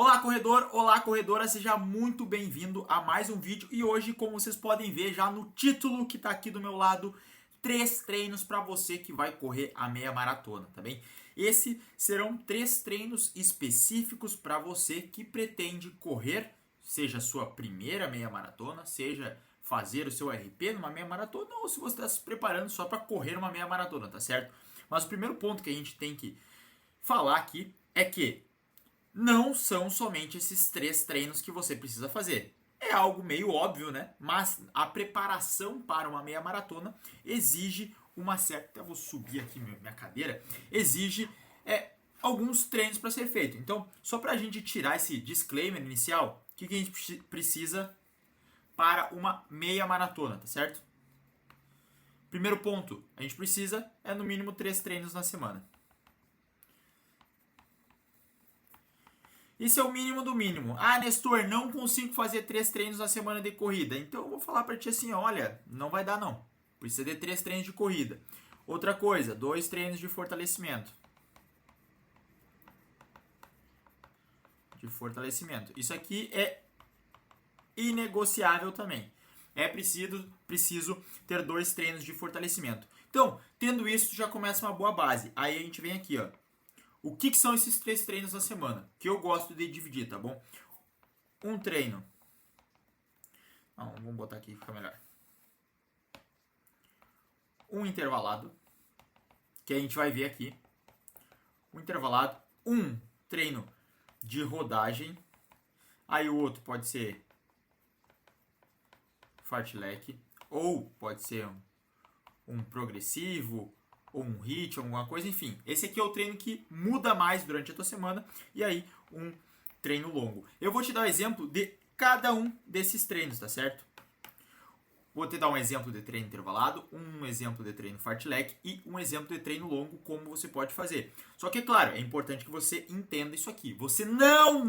Olá corredor, olá corredora, seja muito bem-vindo a mais um vídeo e hoje, como vocês podem ver já no título que está aqui do meu lado, 3 treinos para você que vai correr a meia maratona, tá bem? Esses serão 3 treinos específicos para você que pretende correr, seja a sua primeira meia maratona, seja fazer o seu RP numa meia maratona ou se você está se preparando só para correr uma meia maratona, tá certo? Mas o primeiro ponto que a gente tem que falar aqui é que não são somente esses 3 treinos que você precisa fazer. É algo meio óbvio, né? Mas a preparação para uma meia maratona exige uma certa. Até vou subir aqui minha cadeira. Exige alguns treinos para ser feito. Então, só para a gente tirar esse disclaimer inicial, o que a gente precisa para uma meia maratona, tá certo? Primeiro ponto, a gente precisa no mínimo 3 treinos na semana. Isso é o mínimo do mínimo. Ah, Nestor, não consigo fazer 3 treinos na semana de corrida. Então eu vou falar para ti assim, olha, não vai dar não. Precisa de 3 treinos de corrida. Outra coisa, 2 treinos de fortalecimento. Isso aqui é inegociável também. É preciso ter 2 treinos de fortalecimento. Então, tendo isso, já começa uma boa base. Aí a gente vem aqui, ó. O que são esses 3 treinos na semana? Que eu gosto de dividir, tá bom? Um treino. Não, vamos botar aqui que fica melhor. Um intervalado. Que a gente vai ver aqui. Um intervalado. Um treino de rodagem. Aí o outro pode ser fartlek. Ou pode ser um progressivo. Ou um HIIT, alguma coisa, enfim. Esse aqui é o treino que muda mais durante a tua semana. E aí, um treino longo. Eu vou te dar um exemplo de cada um desses treinos, tá certo? Vou te dar um exemplo de treino intervalado, um exemplo de treino fartlek e um exemplo de treino longo, como você pode fazer. Só que, claro, é importante que você entenda isso aqui. Você não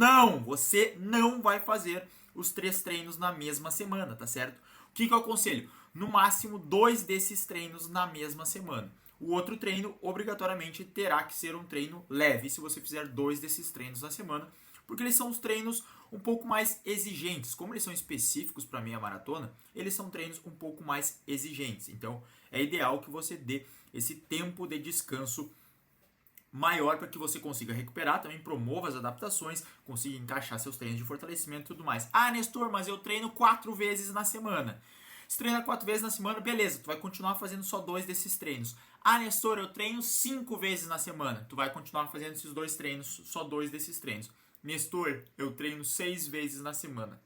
vai fazer os 3 treinos na mesma semana, tá certo? O que eu aconselho? No máximo 2 desses treinos na mesma semana. O outro treino, obrigatoriamente, terá que ser um treino leve, se você fizer 2 desses treinos na semana, porque eles são os treinos um pouco mais exigentes. Como eles são específicos para meia maratona, eles são treinos um pouco mais exigentes. Então, é ideal que você dê esse tempo de descanso maior para que você consiga recuperar, também promova as adaptações, consiga encaixar seus treinos de fortalecimento e tudo mais. Ah, Nestor, mas eu treino 4 vezes na semana. Se treinar 4 vezes na semana, beleza, tu vai continuar fazendo só 2 desses treinos. Ah, Nestor, eu treino 5 vezes na semana. Tu vai continuar fazendo esses 2 treinos, só 2 desses treinos. Nestor, eu treino 6 vezes na semana.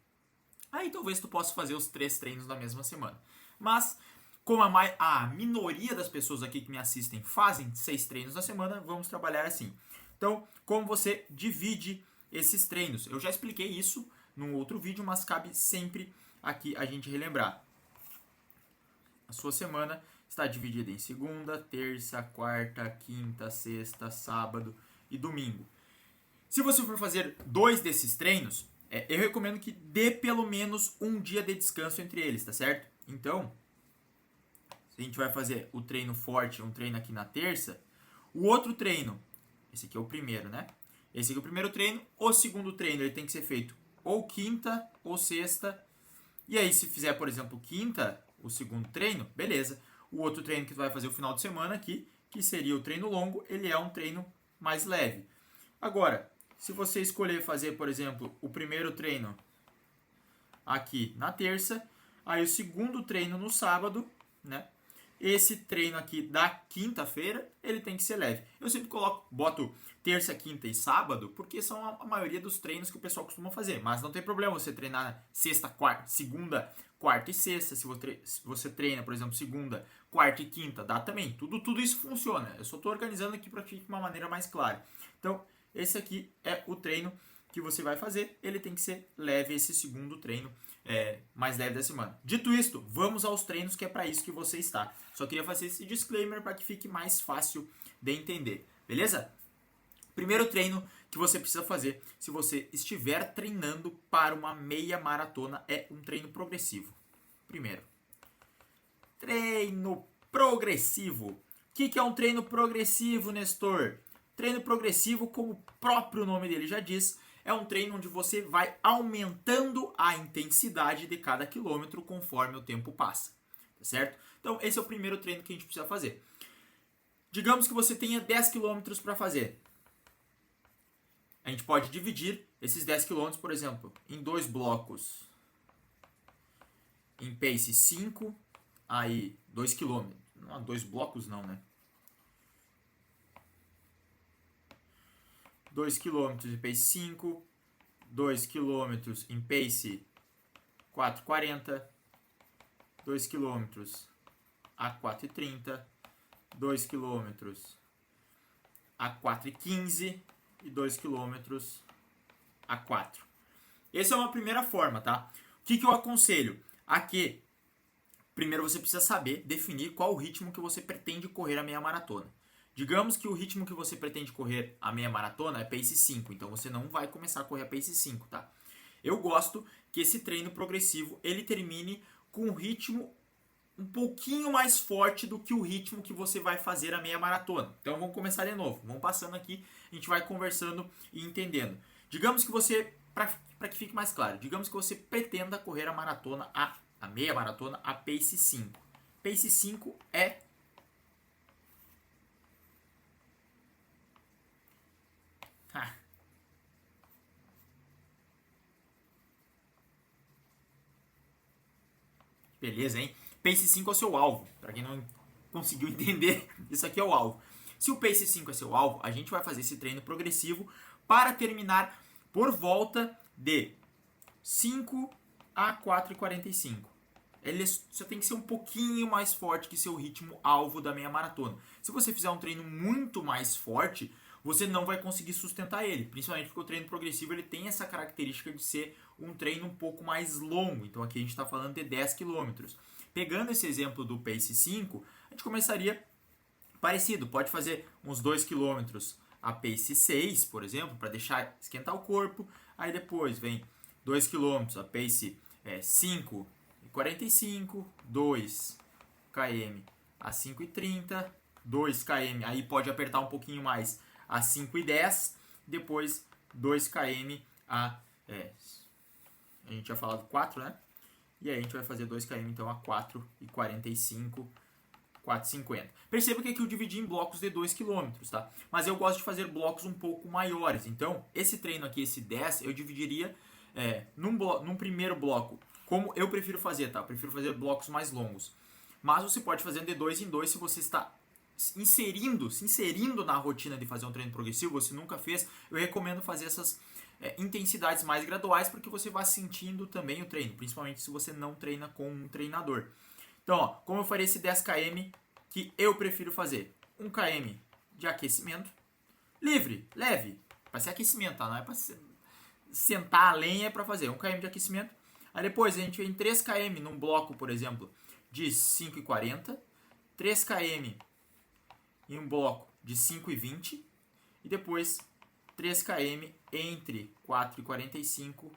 Aí talvez tu possa fazer os 3 treinos na mesma semana. Mas, como a minoria das pessoas aqui que me assistem fazem 6 treinos na semana, vamos trabalhar assim. Então, como você divide esses treinos? Eu já expliquei isso num outro vídeo, mas cabe sempre aqui a gente relembrar. A sua semana está dividida em segunda, terça, quarta, quinta, sexta, sábado e domingo. Se você for fazer 2 desses treinos, eu recomendo que dê pelo menos um dia de descanso entre eles, tá certo? Então, se a gente vai fazer o treino forte, um treino aqui na terça, o outro treino, esse aqui é o primeiro, né? Esse aqui é o primeiro treino, o segundo treino ele tem que ser feito ou quinta ou sexta. E aí, se fizer, por exemplo, quinta, o segundo treino, beleza. O outro treino que tu vai fazer o final de semana aqui, que seria o treino longo, ele é um treino mais leve. Agora, se você escolher fazer, por exemplo, o primeiro treino aqui na terça, aí o segundo treino no sábado, né? Esse treino aqui da quinta-feira, ele tem que ser leve. Eu sempre boto terça, quinta e sábado, porque são a maioria dos treinos que o pessoal costuma fazer. Mas não tem problema você treinar sexta, quarta, segunda, quarta e sexta. Se você treina, por exemplo, segunda, quarta e quinta, dá também. Tudo isso funciona. Eu só estou organizando aqui para ficar de uma maneira mais clara. Então, esse aqui é o treino que você vai fazer. Ele tem que ser leve, esse segundo treino mais leve da semana. Dito isto, vamos aos treinos, que é para isso que você está. Só queria fazer esse disclaimer para que fique mais fácil de entender, beleza? Primeiro treino que você precisa fazer se você estiver treinando para uma meia maratona é um treino progressivo. Primeiro, treino progressivo. O que é um treino progressivo, Nestor? Treino progressivo, como o próprio nome dele já diz, é um treino onde você vai aumentando a intensidade de cada quilômetro conforme o tempo passa, tá certo? Então, esse é o primeiro treino que a gente precisa fazer. Digamos que você tenha 10 quilômetros para fazer. A gente pode dividir esses 10 quilômetros, por exemplo, em 2 blocos. Em pace 5, aí 2 quilômetros. Não, 2 blocos não, né? 2 km em pace 5, 2 km em pace 4,40, 2 km a 4,30, 2 km a 4,15 e 2 km a 4. Essa é uma primeira forma, tá? O que eu aconselho? Aqui, primeiro você precisa saber definir qual o ritmo que você pretende correr a meia maratona. Digamos que o ritmo que você pretende correr a meia maratona é pace 5, então você não vai começar a correr a pace 5, tá? Eu gosto que esse treino progressivo ele termine com um ritmo um pouquinho mais forte do que o ritmo que você vai fazer a meia maratona. Então vamos começar de novo, vamos passando aqui, a gente vai conversando e entendendo. Digamos que você, para que fique mais claro, digamos que você pretenda correr a maratona, a meia maratona a pace 5. Pace 5 é beleza, hein? Pace 5 é o seu alvo. Para quem não conseguiu entender, isso aqui é o alvo. Se o Pace 5 é seu alvo, a gente vai fazer esse treino progressivo para terminar por volta de 5 a 4,45. Ele só tem que ser um pouquinho mais forte que seu ritmo alvo da meia maratona. Se você fizer um treino muito mais forte, você não vai conseguir sustentar ele, principalmente porque o treino progressivo ele tem essa característica de ser um treino um pouco mais longo. Então aqui a gente está falando de 10 km. Pegando esse exemplo do Pace 5, a gente começaria parecido. Pode fazer uns 2 km a Pace 6, por exemplo, para deixar esquentar o corpo. Aí depois vem 2 km a Pace 5 e 45, 2 km a 5,30, 2 km, aí pode apertar um pouquinho mais a 5,10, depois 2 km a gente tinha falado 4, né? E aí a gente vai fazer 2 km então a 4,45, 4,50. Perceba que aqui eu dividi em blocos de 2 km, tá? Mas eu gosto de fazer blocos um pouco maiores. Então, esse treino aqui, esse 10, eu dividiria num primeiro bloco, como eu prefiro fazer, tá? Eu prefiro fazer blocos mais longos. Mas você pode fazer de 2 em 2 se você está se inserindo na rotina de fazer um treino progressivo, você nunca fez, eu recomendo fazer essas intensidades mais graduais, porque você vai sentindo também o treino, principalmente se você não treina com um treinador. Então, ó, como eu faria esse 10 km que eu prefiro fazer? 1 km de aquecimento, livre, leve, para ser aquecimento, tá? Não é para sentar a lenha, é para fazer 1 km de aquecimento. Aí depois a gente vem 3 km num bloco, por exemplo, de 5,40, 3 km em um bloco de 5,20 e depois 3 km entre 4,45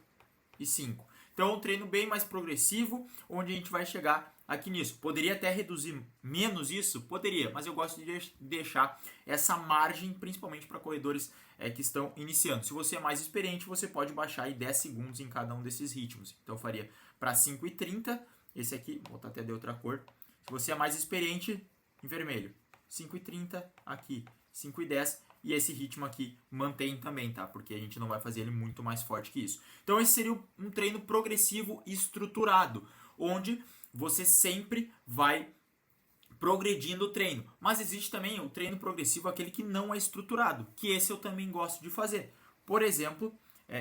e 5. Então é um treino bem mais progressivo, onde a gente vai chegar aqui nisso. Poderia até reduzir menos isso? Poderia, mas eu gosto de deixar essa margem, principalmente para corredores que estão iniciando. Se você é mais experiente, você pode baixar aí 10 segundos em cada um desses ritmos. Então eu faria para 5,30, esse aqui, vou botar até de outra cor. Se você é mais experiente, em vermelho. 5,30 aqui, 5,10 e esse ritmo aqui mantém também, tá? Porque a gente não vai fazer ele muito mais forte que isso. Então esse seria um treino progressivo estruturado, onde você sempre vai progredindo o treino. Mas existe também o treino progressivo, aquele que não é estruturado, que esse eu também gosto de fazer. Por exemplo,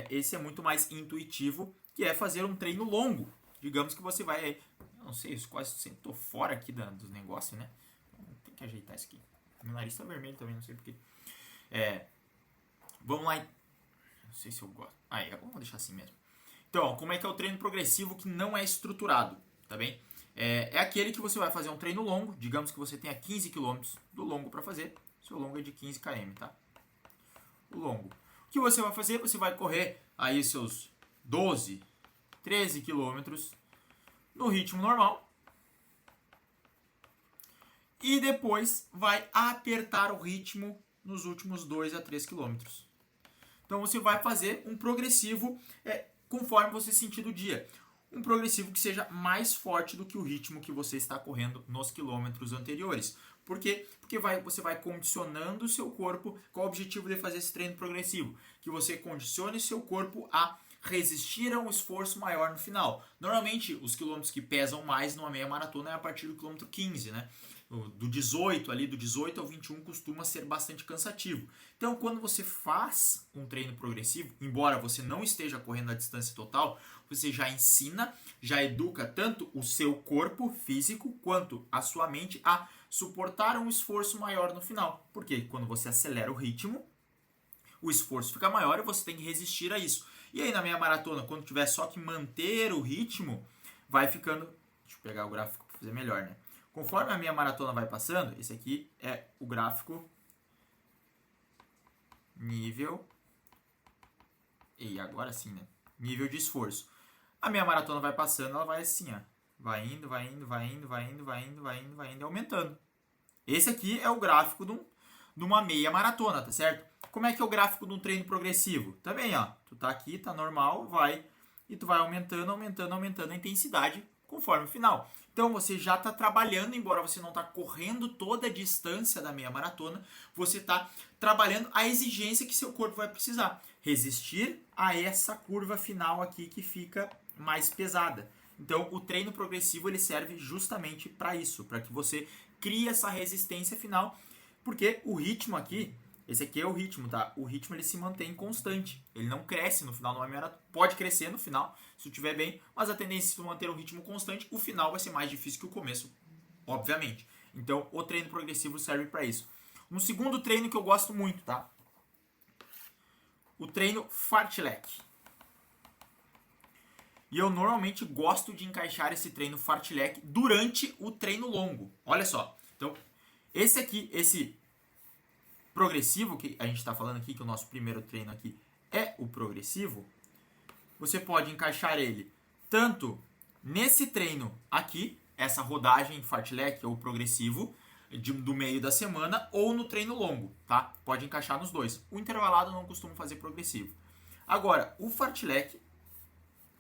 esse é muito mais intuitivo, que é fazer um treino longo. Digamos que você vai... Não sei, isso quase sentou fora aqui dos negócios, né? Tem que ajeitar isso aqui. Meu nariz tá vermelho também, não sei porquê. Vamos lá. Não sei se eu gosto. Vamos deixar assim mesmo. Então, como é que é o treino progressivo que não é estruturado? Tá bem? É aquele que você vai fazer um treino longo. Digamos que você tenha 15 km do longo para fazer. Seu longo é de 15 km, tá? O longo. O que você vai fazer? Você vai correr aí seus 12, 13 km no ritmo normal. E depois vai apertar o ritmo nos últimos 2 a 3 km. Então você vai fazer um progressivo conforme você sentir do dia. Um progressivo que seja mais forte do que o ritmo que você está correndo nos quilômetros anteriores. Por quê? Porque você vai condicionando o seu corpo. Qual o objetivo de fazer esse treino progressivo? Que você condicione o seu corpo a resistir a um esforço maior no final. Normalmente, os quilômetros que pesam mais numa meia maratona é a partir do quilômetro 15, né? Do 18 ao 21 costuma ser bastante cansativo. Então, quando você faz um treino progressivo, embora você não esteja correndo a distância total, você já ensina, já educa tanto o seu corpo físico quanto a sua mente a suportar um esforço maior no final. Porque quando você acelera o ritmo, o esforço fica maior e você tem que resistir a isso. E aí na meia maratona, quando tiver só que manter o ritmo, vai ficando... Deixa eu pegar o gráfico para fazer melhor, né? Conforme a meia maratona vai passando, esse aqui é o gráfico nível... E agora sim, né? Nível de esforço. A meia maratona vai passando, ela vai assim, ó. Vai indo, aumentando. Esse aqui é o gráfico de uma meia maratona, tá certo? Como é que é o gráfico de um treino progressivo? Também, ó. Tu tá aqui, tá normal, e tu vai aumentando a intensidade conforme o final. Então você já está trabalhando, embora você não está correndo toda a distância da meia maratona, você está trabalhando a exigência que seu corpo vai precisar. Resistir a essa curva final aqui que fica mais pesada. Então o treino progressivo ele serve justamente para isso, para que você crie essa resistência final, porque o ritmo aqui, esse aqui é o ritmo, tá? O ritmo ele se mantém constante, ele não cresce no final de uma maratona, pode crescer no final, se estiver bem, mas a tendência é manter um ritmo constante, o final vai ser mais difícil que o começo, obviamente. Então o treino progressivo serve para isso. Um segundo treino que eu gosto muito, tá? O treino fartlek. E eu normalmente gosto de encaixar esse treino fartlek durante o treino longo. Olha só. Então, esse progressivo que a gente está falando aqui, que o nosso primeiro treino aqui é o progressivo, você pode encaixar ele tanto nesse treino aqui, essa rodagem fartlek ou progressivo do meio da semana, ou no treino longo, tá? Pode encaixar nos dois. O intervalado eu não costumo fazer progressivo. Agora, o fartlek,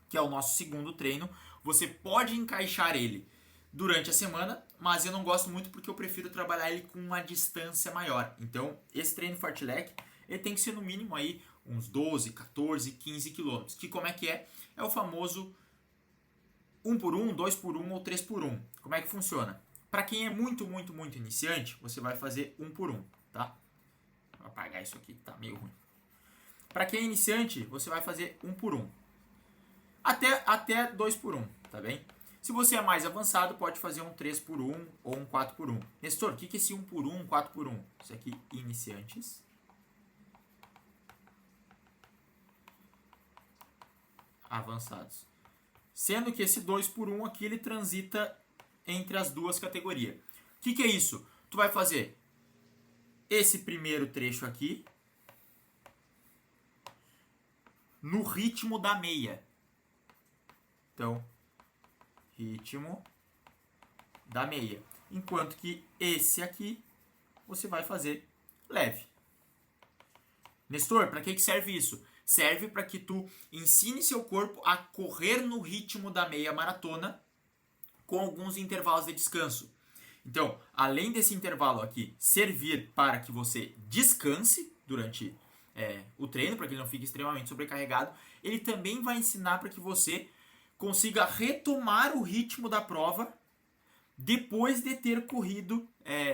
que é o nosso segundo treino, você pode encaixar ele durante a semana, mas eu não gosto muito porque eu prefiro trabalhar ele com uma distância maior. Então, esse treino fartlek, ele tem que ser no mínimo aí uns 12, 14, 15 quilômetros. Que como é que é? É o famoso 1x1, 2x1 ou 3x1. Como é que funciona? Para quem é muito iniciante, você vai fazer 1x1, tá? Vou apagar isso aqui, tá meio ruim. Para quem é iniciante, você vai fazer 1x1. Até 2x1, tá bem? Se você é mais avançado, pode fazer um 3x1 ou um 4x1. Nestor, o que é esse 1x1, 4x1? Isso aqui, iniciantes. Avançados. Sendo que esse 2x1 aqui, ele transita entre as duas categorias. O que é isso? Tu vai fazer esse primeiro trecho aqui no ritmo da meia. Então, ritmo da meia. Enquanto que esse aqui, você vai fazer leve. Nestor, para que serve isso? Serve para que tu ensine seu corpo a correr no ritmo da meia maratona com alguns intervalos de descanso. Então, além desse intervalo aqui servir para que você descanse durante o treino, para que ele não fique extremamente sobrecarregado, ele também vai ensinar para que você consiga retomar o ritmo da prova depois de ter corrido,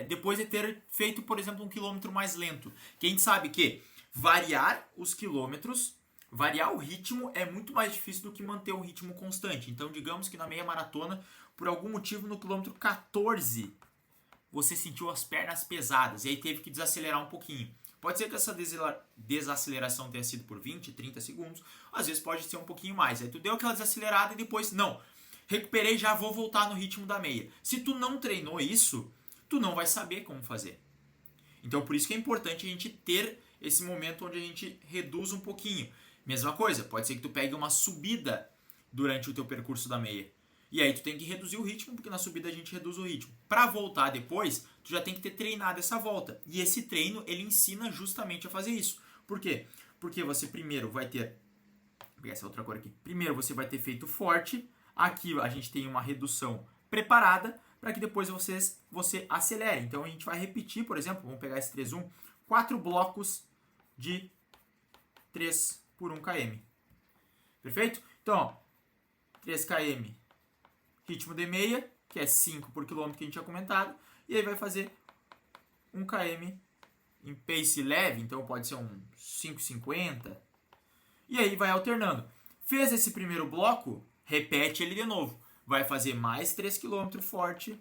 depois de ter feito, por exemplo, um quilômetro mais lento. Que a gente sabe que variar os quilômetros, variar o ritmo é muito mais difícil do que manter um ritmo constante. Então, digamos que na meia maratona, por algum motivo, no quilômetro 14, você sentiu as pernas pesadas e aí teve que desacelerar um pouquinho. Pode ser que essa desaceleração tenha sido por 20, 30 segundos, às vezes pode ser um pouquinho mais. Aí tu deu aquela desacelerada e depois, não, recuperei, já vou voltar no ritmo da meia. Se tu não treinou isso, tu não vai saber como fazer. Então por isso que é importante a gente ter esse momento onde a gente reduz um pouquinho. Mesma coisa, pode ser que tu pegue uma subida durante o teu percurso da meia. E aí tu tem que reduzir o ritmo, porque na subida a gente reduz o ritmo. Para voltar depois, tu já tem que ter treinado essa volta. E esse treino, ele ensina justamente a fazer isso. Por quê? Porque você primeiro vai ter... Vou pegar essa outra cor aqui. Primeiro você vai ter feito forte. Aqui a gente tem uma redução preparada para que depois você acelere. Então a gente vai repetir, por exemplo, vamos pegar esse 3-1, 4 blocos de 3 por 1 km. Perfeito? Então, ó, 3 km, ritmo de meia, que é 5 por quilômetro que a gente tinha comentado. E aí vai fazer 1 km em pace leve, então pode ser um 5,50. E aí vai alternando. Fez esse primeiro bloco, repete ele de novo. Vai fazer mais 3 km forte.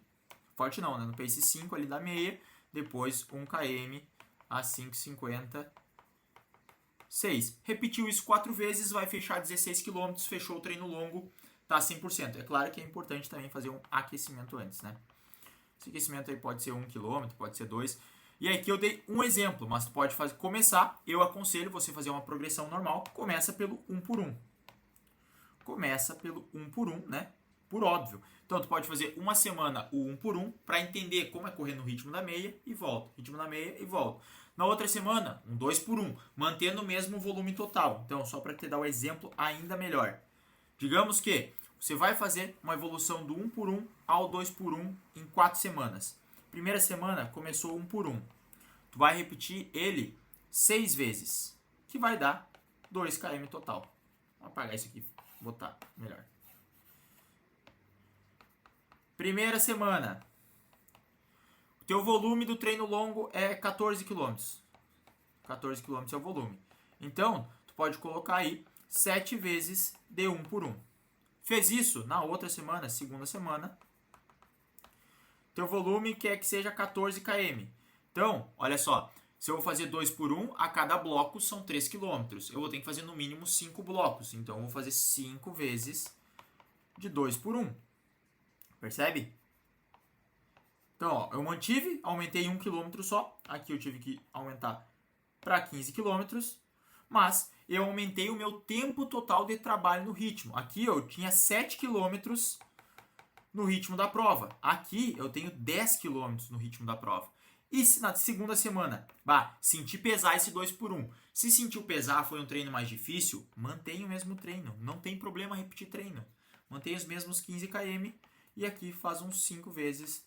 Forte não, né? No pace 5 ali da meia. Depois 1 km a 5,50. 6. Repetiu isso 4 vezes, vai fechar 16 km, fechou o treino longo, tá 100%. É claro que é importante também fazer um aquecimento antes, né? Esse aquecimento aí pode ser 1 km, pode ser 2. E aí aqui eu dei um exemplo, mas tu pode começar, eu aconselho você fazer uma progressão normal, começa pelo 1 por 1. Começa pelo 1 por 1, né? Por óbvio. Então tu pode fazer uma semana o 1 por 1 para entender como é correr no ritmo da meia e volta. Ritmo da meia e volta. Na outra semana, um 2 por 1, mantendo o mesmo volume total. Então, só para te dar o exemplo ainda melhor. Digamos que você vai fazer uma evolução do 1 por 1 ao 2 por 1 em 4 semanas. Primeira semana começou 1 por 1. Tu vai repetir ele 6 vezes, que vai dar 2 km total. Vou apagar isso aqui, botar melhor. Primeira semana. O teu volume do treino longo é 14 km. 14 km é o volume. Então, tu pode colocar aí 7 vezes de 1 por 1. Fez isso na outra semana, segunda semana. Teu volume quer que seja 14 km. Então, olha só. Se eu vou fazer 2 por 1, a cada bloco são 3 km. Eu vou ter que fazer no mínimo 5 blocos. Então, eu vou fazer 5 vezes de 2 por 1. Percebe? Então, ó, eu mantive, aumentei 1 km só. Aqui eu tive que aumentar para 15 km. Mas eu aumentei o meu tempo total de trabalho no ritmo. Aqui eu tinha 7 km no ritmo da prova. Aqui eu tenho 10 km no ritmo da prova. E se na segunda semana, senti pesar esse 2 por 1. Se sentiu pesar, foi um treino mais difícil, mantenha o mesmo treino. Não tem problema repetir treino. Mantenha os mesmos 15 km. E aqui faz uns 5 vezes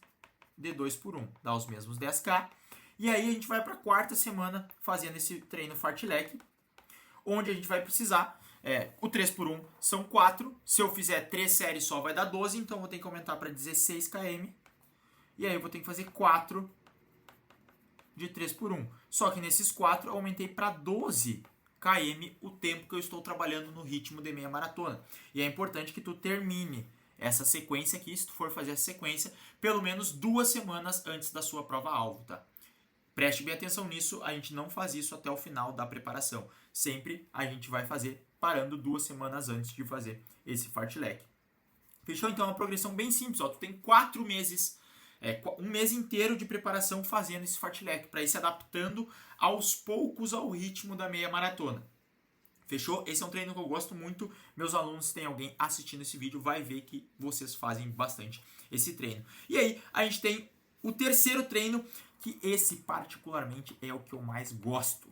de 2 por 1, dá os mesmos 10k. E aí a gente vai para a quarta semana fazendo esse treino fartlek, onde a gente vai precisar, o 3 por 1 são 4, se eu fizer 3 séries só vai dar 12, então eu vou ter que aumentar para 16 km, e aí eu vou ter que fazer 4 de 3 por 1. Só que nesses 4 eu aumentei para 12 km o tempo que eu estou trabalhando no ritmo de meia maratona. E é importante que tu termine essa sequência aqui, se tu for fazer essa sequência, pelo menos 2 semanas antes da sua prova-alvo, tá? Preste bem atenção nisso, a gente não faz isso até o final da preparação. Sempre a gente vai fazer parando 2 semanas antes de fazer esse fartlek. Fechou? Então é uma progressão bem simples, ó. Tu tem 4 meses, um mês inteiro de preparação fazendo esse fartlek, para ir se adaptando aos poucos ao ritmo da meia maratona. Fechou? Esse é um treino que eu gosto muito. Meus alunos, se tem alguém assistindo esse vídeo, vai ver que vocês fazem bastante esse treino. E aí, a gente tem o terceiro treino, que esse particularmente é o que eu mais gosto.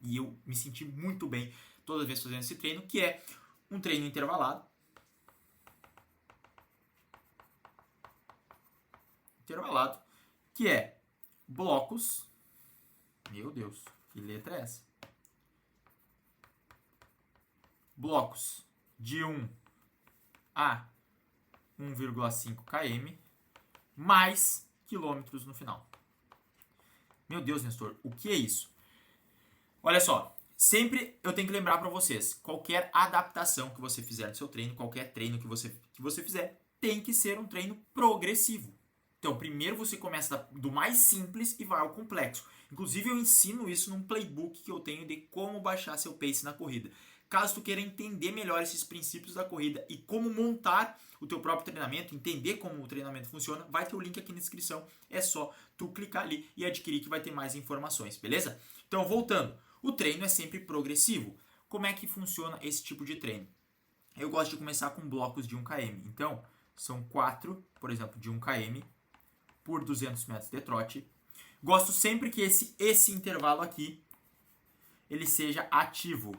E eu me senti muito bem toda vez fazendo esse treino, que é um treino intervalado. Intervalado, que é blocos. Meu Deus, que letra é essa? Blocos de 1 a 1,5 km, mais quilômetros no final. Meu Deus, Nestor, o que é isso? Olha só, sempre eu tenho que lembrar para vocês, qualquer adaptação que você fizer no seu treino, qualquer treino que você fizer, tem que ser um treino progressivo. Então, primeiro você começa do mais simples e vai ao complexo. Inclusive, eu ensino isso num playbook que eu tenho de como baixar seu pace na corrida. Caso tu queira entender melhor esses princípios da corrida e como montar o teu próprio treinamento, entender como o treinamento funciona, vai ter o link aqui na descrição. É só tu clicar ali e adquirir que vai ter mais informações, beleza? Então, voltando. O treino é sempre progressivo. Como é que funciona esse tipo de treino? Eu gosto de começar com blocos de 1 km. Então, são 4, por exemplo, de 1 km por 200 metros de trote. Gosto sempre que esse intervalo aqui ele seja ativo.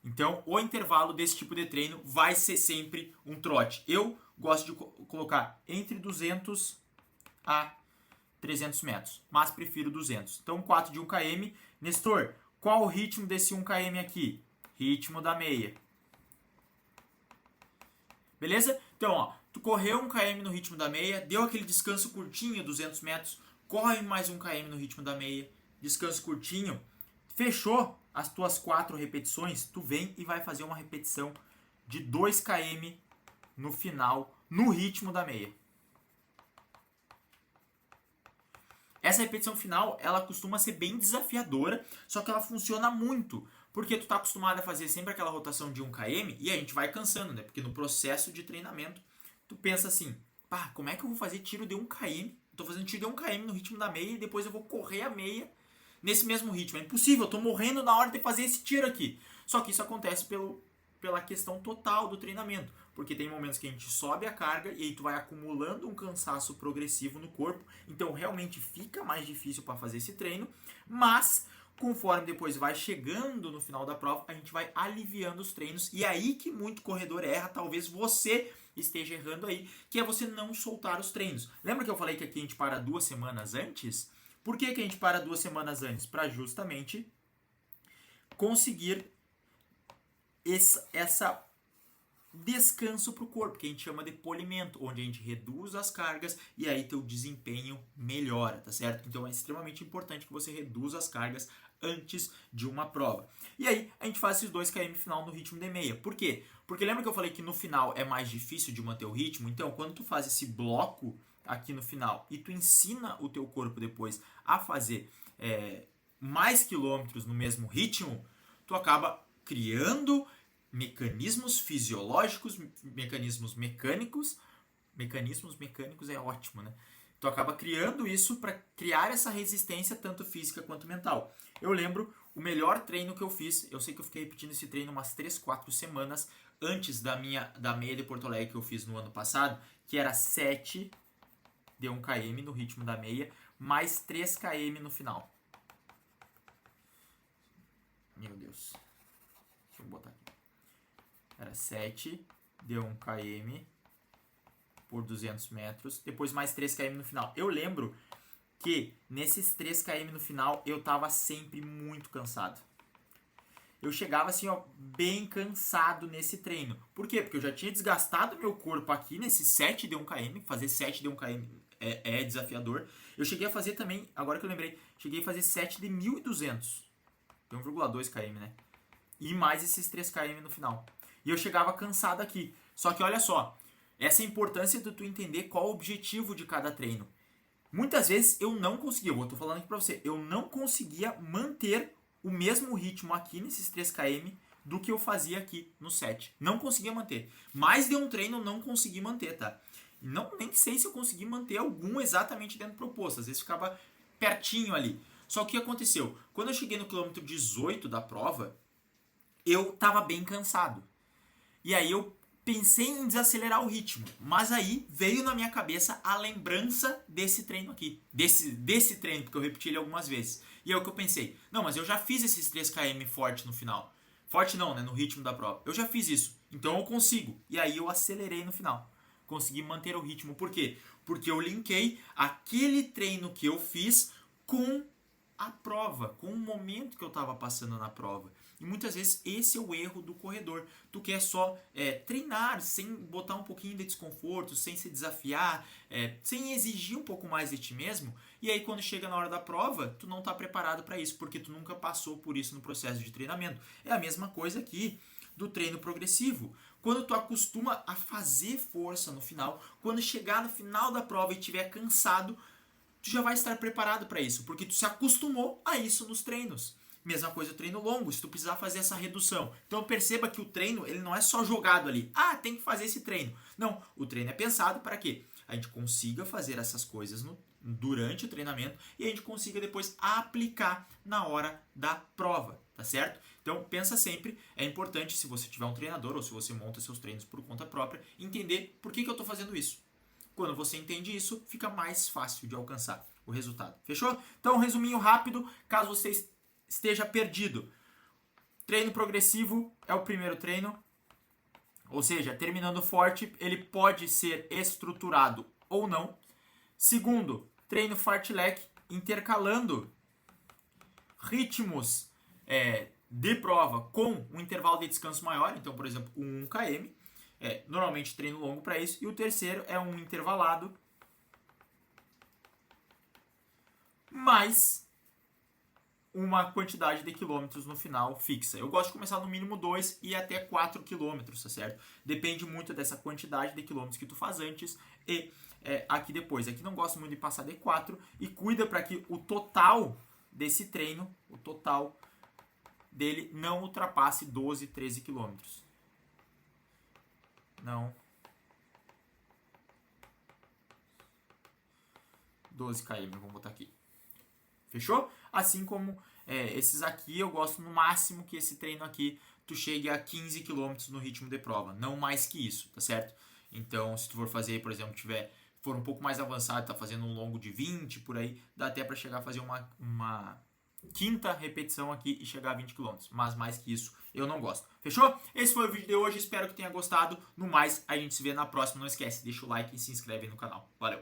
Então, o intervalo desse tipo de treino vai ser sempre um trote. Eu gosto de colocar entre 200 a 300 metros, mas prefiro 200. Então, 4 de 1 km. Nestor, qual o ritmo desse 1 km aqui? Ritmo da meia. Beleza? Então, ó, tu correu 1 km no ritmo da meia, deu aquele descanso curtinho, 200 metros, corre mais 1 km no ritmo da meia, descanso curtinho, fechou as tuas 4 repetições, tu vem e vai fazer uma repetição de 2 km no final, no ritmo da meia. Essa repetição final, ela costuma ser bem desafiadora, só que ela funciona muito, porque tu tá acostumado a fazer sempre aquela rotação de 1 km e a gente vai cansando, né? Porque no processo de treinamento, tu pensa assim, pá, como é que eu vou fazer tiro de 1 km? Eu tô fazendo tiro de 1 km no ritmo da meia e depois eu vou correr a meia nesse mesmo ritmo. É impossível, eu tô morrendo na hora de fazer esse tiro aqui. Só que isso acontece pela questão total do treinamento. Porque tem momentos que a gente sobe a carga e aí tu vai acumulando um cansaço progressivo no corpo. Então realmente fica mais difícil para fazer esse treino. Mas conforme depois vai chegando no final da prova, a gente vai aliviando os treinos. E aí que muito corredor erra, talvez você esteja errando aí, que é você não soltar os treinos. Lembra que eu falei que aqui a gente para 2 semanas antes? Por que a gente para 2 semanas antes? Para justamente conseguir essa descanso para o corpo, que a gente chama de polimento, onde a gente reduz as cargas e aí teu desempenho melhora, tá certo? Então é extremamente importante que você reduza as cargas antes de uma prova. E aí a gente faz esses 2 km final no ritmo de meia. Por quê? Porque lembra que eu falei que no final é mais difícil de manter o ritmo? Então quando tu faz esse bloco aqui no final e tu ensina o teu corpo depois a fazer mais quilômetros no mesmo ritmo, tu acaba criando mecanismos fisiológicos, mecanismos mecânicos é ótimo, né? Tu acaba criando isso para criar essa resistência tanto física quanto mental. Eu lembro o melhor treino que eu fiz, eu sei que eu fiquei repetindo esse treino umas 3, 4 semanas antes da meia de Porto Alegre que eu fiz no ano passado, que era 7 de 1 km no ritmo da meia, mais 3 km no final. Meu Deus. Deixa eu botar aqui. Era 7 de 1 km por 200 metros, depois mais 3 km no final. Eu lembro que nesses 3 km no final eu tava sempre muito cansado. Eu chegava assim, ó, bem cansado nesse treino. Por quê? Porque eu já tinha desgastado meu corpo aqui nesse 7 de 1 km. Fazer 7 de 1 km é desafiador. Eu cheguei a fazer também, agora que eu lembrei, cheguei a fazer 7 de 1.200. De 1,2 km, né? E mais esses 3 km no final. E eu chegava cansado aqui. Só que olha só, essa é a importância de tu entender qual o objetivo de cada treino. Muitas vezes eu não conseguia, eu tô falando aqui pra você, eu não conseguia manter o mesmo ritmo aqui nesses 3 km do que eu fazia aqui no 7. Não conseguia manter. Mais de um treino eu não consegui manter, tá? Nem sei se eu consegui manter algum exatamente dentro do proposto. Às vezes ficava pertinho ali. Só que o que aconteceu? Quando eu cheguei no quilômetro 18 da prova, eu tava bem cansado. E aí eu pensei em desacelerar o ritmo, mas aí veio na minha cabeça a lembrança desse treino aqui, desse treino, porque eu repeti ele algumas vezes. E é o que eu pensei, não, mas eu já fiz esses 3 km forte no final. Forte não, né, no ritmo da prova. Eu já fiz isso, então eu consigo. E aí eu acelerei no final. Consegui manter o ritmo. Por quê? Porque eu linkei aquele treino que eu fiz com a prova, com o momento que eu estava passando na prova. E muitas vezes esse é o erro do corredor. Tu quer só treinar sem botar um pouquinho de desconforto, sem se desafiar, sem exigir um pouco mais de ti mesmo. E aí quando chega na hora da prova, tu não está preparado para isso, porque tu nunca passou por isso no processo de treinamento. É a mesma coisa aqui do treino progressivo. Quando tu acostuma a fazer força no final, quando chegar no final da prova e estiver cansado, tu já vai estar preparado para isso, porque tu se acostumou a isso nos treinos. Mesma coisa o treino longo, se tu precisar fazer essa redução. Então perceba que o treino ele não é só jogado ali. Ah, tem que fazer esse treino. Não, o treino é pensado para quê? A gente consiga fazer essas coisas durante o treinamento e a gente consiga depois aplicar na hora da prova, tá certo? Então pensa sempre, é importante se você tiver um treinador ou se você monta seus treinos por conta própria, entender por que eu estou fazendo isso. Quando você entende isso, fica mais fácil de alcançar o resultado. Fechou? Então, um resuminho rápido, caso vocês esteja perdido. Treino progressivo é o primeiro treino, ou seja, terminando forte, ele pode ser estruturado ou não. Segundo, treino fartlek, intercalando ritmos de prova com um intervalo de descanso maior, então, por exemplo, um 1 km, normalmente treino longo para isso. E o terceiro é um intervalado mais uma quantidade de quilômetros no final fixa. Eu gosto de começar no mínimo 2 e até 4 quilômetros, tá certo? Depende muito dessa quantidade de quilômetros que tu faz antes e aqui depois. Aqui não gosto muito de passar de 4 e cuida para que o total desse treino, o total dele não ultrapasse 12, 13 quilômetros. Não. 12 km, vamos botar aqui. Fechou? Assim como esses aqui, eu gosto no máximo que esse treino aqui tu chegue a 15 km no ritmo de prova. Não mais que isso, tá certo? Então, se tu for fazer, por exemplo, for um pouco mais avançado, tá fazendo um longo de 20 por aí, dá até para chegar a fazer uma quinta repetição aqui e chegar a 20 km. Mas mais que isso, eu não gosto. Fechou? Esse foi o vídeo de hoje. Espero que tenha gostado. No mais, a gente se vê na próxima. Não esquece, deixa o like e se inscreve no canal. Valeu!